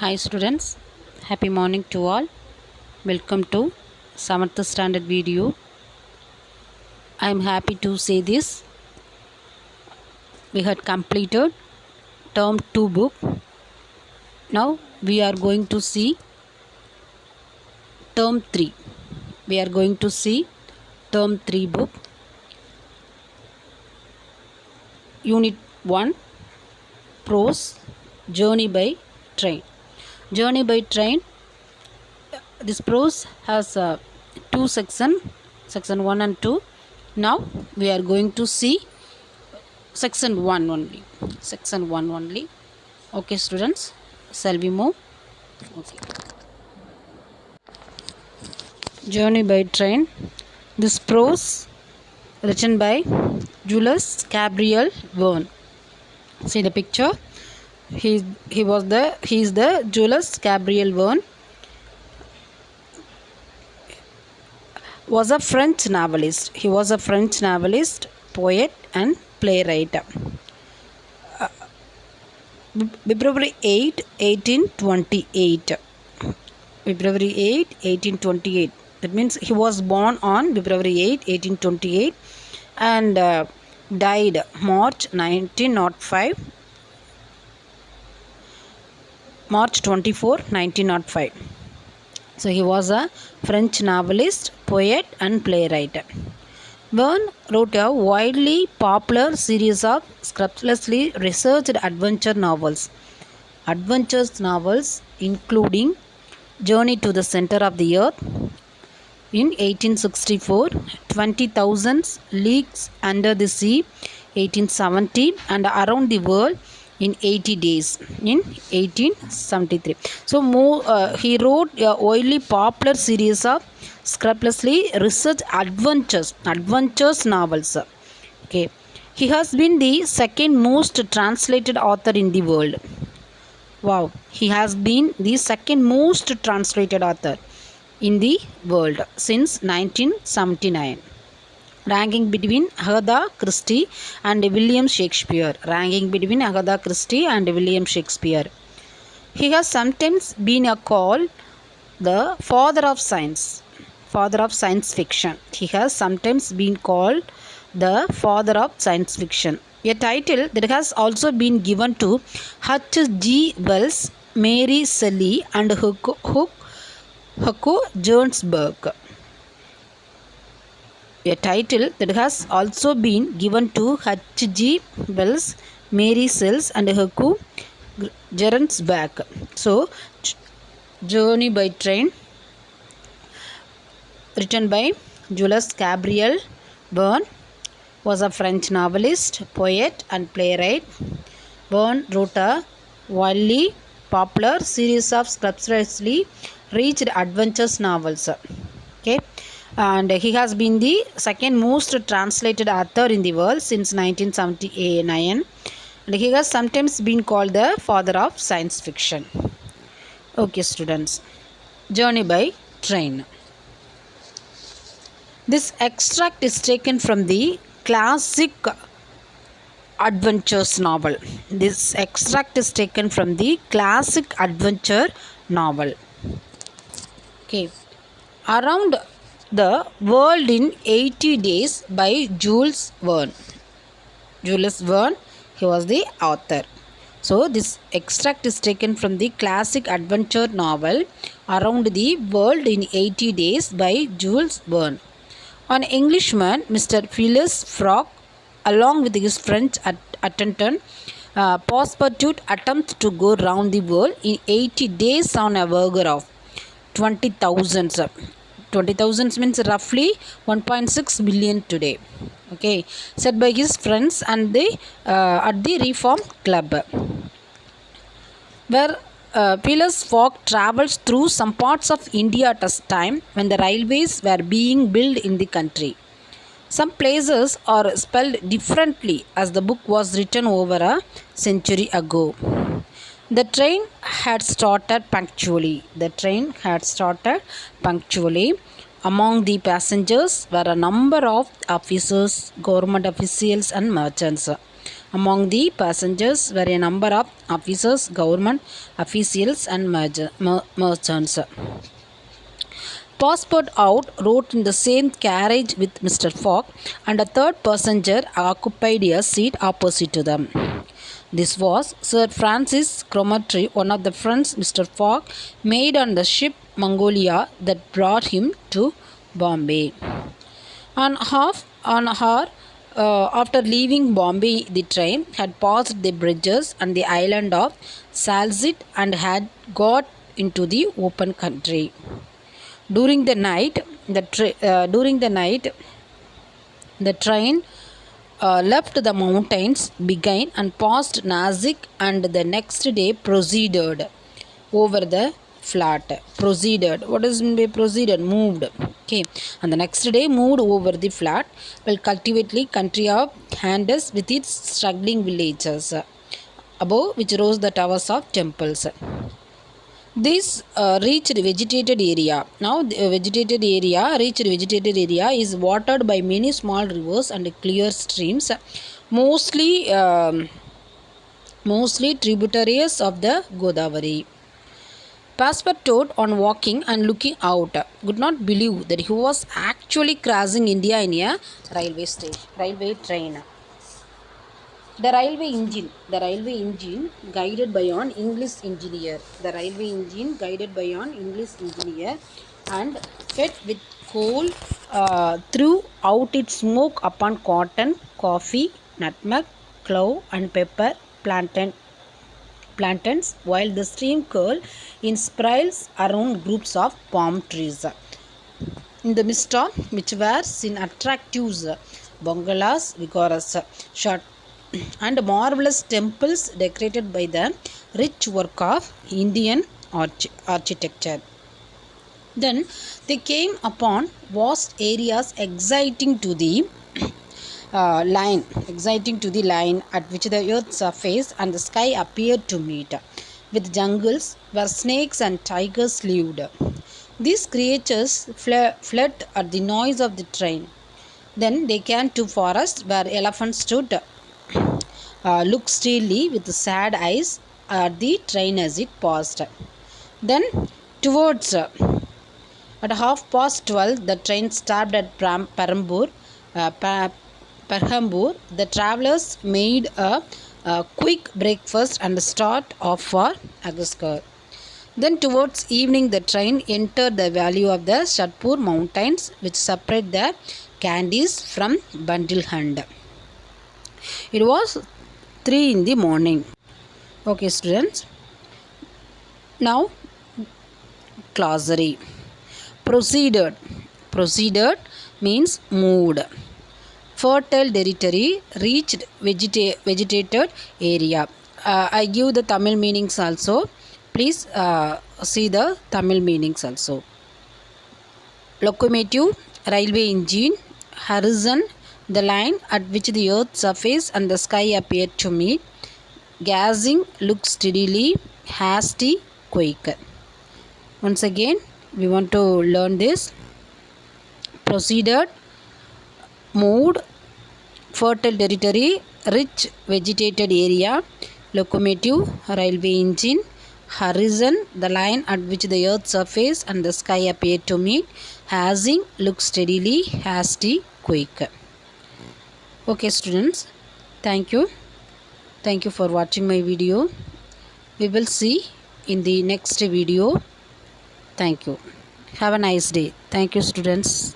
Hi students, happy morning to all. Welcome to 7th standard video. I am happy to say this. We had completed term 2 book. Now we are going to see term 3. We are going to see term 3 book. Unit 1, Prose, Journey by Train. Journey by Train. This prose has two sections, section 1 and 2. Now we are going to see section 1 only. Okay students, shall we move? Okay. Journey by Train. This prose written by Jules Gabriel Verne. See the picture. He is the Jules Gabriel Verne. Was a French novelist. He was a French novelist, poet and playwright. February 8, 1828. February 8, 1828. That means he was born on February 8, 1828 and died March 1905. March 24, 1905. So he was a French novelist, poet and playwright. Verne wrote a widely popular series of scrupulously researched adventure novels. Adventure novels including Journey to the Center of the Earth in 1864, 20,000 Leagues Under the Sea 1870 and Around the World in 80 Days in 1873. So he wrote a widely popular series of scrupulously researched adventures novels. Okay, he has been the second most translated author in the world. Wow, he has been the second most translated author in the world since 1979. Ranking between Agatha Christie and William Shakespeare. He has sometimes been called the father of science fiction. He has sometimes been called the father of science fiction. A title that has also been given to H.G. Wells, Mary Shelley and Hugo Gernsback. A title that has also been given to H.G. Wells, Mary Shelley and Hugo Gernsback. So, Journey by Train, written by Jules Gabriel Verne, was a French novelist, poet and playwright. Verne wrote a widely popular series of scrupulously researched adventures novels. Okay. And he has been the second most translated author in the world since 1979, and he has sometimes been called the father of science fiction. Okay students, Journey by Train. This extract is taken from the classic adventures novel. Okay. Around the World in 80 Days by Jules Verne. He was the author. So this extract is taken from the classic adventure novel Around the World in 80 Days by Jules Verne. An Englishman, Mr. Phileas Fogg, along with his French attendant, Passepartout attempts to go round the world in 80 days on a wager of 20,000. 20,000 means roughly 1.6 billion today. Okay, set by his friends and at the Reform Club, where Phileas Fogg travels through some parts of India at a time when the railways were being built in the country. Some places are spelled differently as the book was written over a century ago. The train had started punctually. Among the passengers were a number of officers, government officials and merchants. Among the passengers were a number of officers, government officials, and merchants. Passport out rode in the same carriage with Mr. Fogg, and a third passenger occupied a seat opposite to them. This was Sir Francis Cromarty, one of the friends Mr. Fogg made on the ship Mongolia that brought him to Bombay. On an hour after leaving Bombay, the train had passed the bridges and the island of Salzit and had got into the open country. During the night, the train left the mountains, began and passed Nazik, and the next day proceeded over the flat. Proceeded. What does mean by proceeded? Moved. Okay. And the next day moved over the flat, well cultivated country of Handes with its struggling villages, above which rose the towers of temples. This reached vegetated area. Now the vegetated area is watered by many small rivers and clear streams, mostly tributaries of the Godavari. Passepartout, on walking and looking out, could not believe that he was actually crossing India in a railway train. The railway engine guided by an English engineer. And fed with coal threw out its smoke upon cotton, coffee, nutmeg, clove, and pepper plantains, while the stream curled in spirals around groups of palm trees, in the midst of which were seen attractive bungalows, vigorous short and marvelous temples decorated by the rich work of Indian architecture. Then they came upon vast areas exciting to the line at which the earth's surface and the sky appeared to meet, with jungles where snakes and tigers lived. These creatures fled at the noise of the train. Then they came to forests where elephants stood, looked steadily with sad eyes at the train as it passed. Then towards at 12:30, the train stopped at Perambur. The travellers made a quick breakfast and start off for Agaskar. Then towards evening, the train entered the valley of the Shatpur mountains, which separate the Candies from Bundelkhand. It was 3 in the morning. Okay, students. Now, glossary. Proceeded means moved. Fertile territory, reached vegetated area. I give the Tamil meanings also. Please see the Tamil meanings also. Locomotive, railway engine. Horizon, the line at which the earth's surface and the sky appear to meet. Gazing, look steadily. Hasty, quick. Once again, we want to learn this. Proceeded, moved, fertile territory, rich vegetated area, locomotive, railway engine, horizon, the line at which the earth's surface and the sky appear to meet, hazing, look steadily, hasty, quick. Okay, students, thank you for watching my video. We will see in the next video. Thank you. Have a nice day. Thank you, students.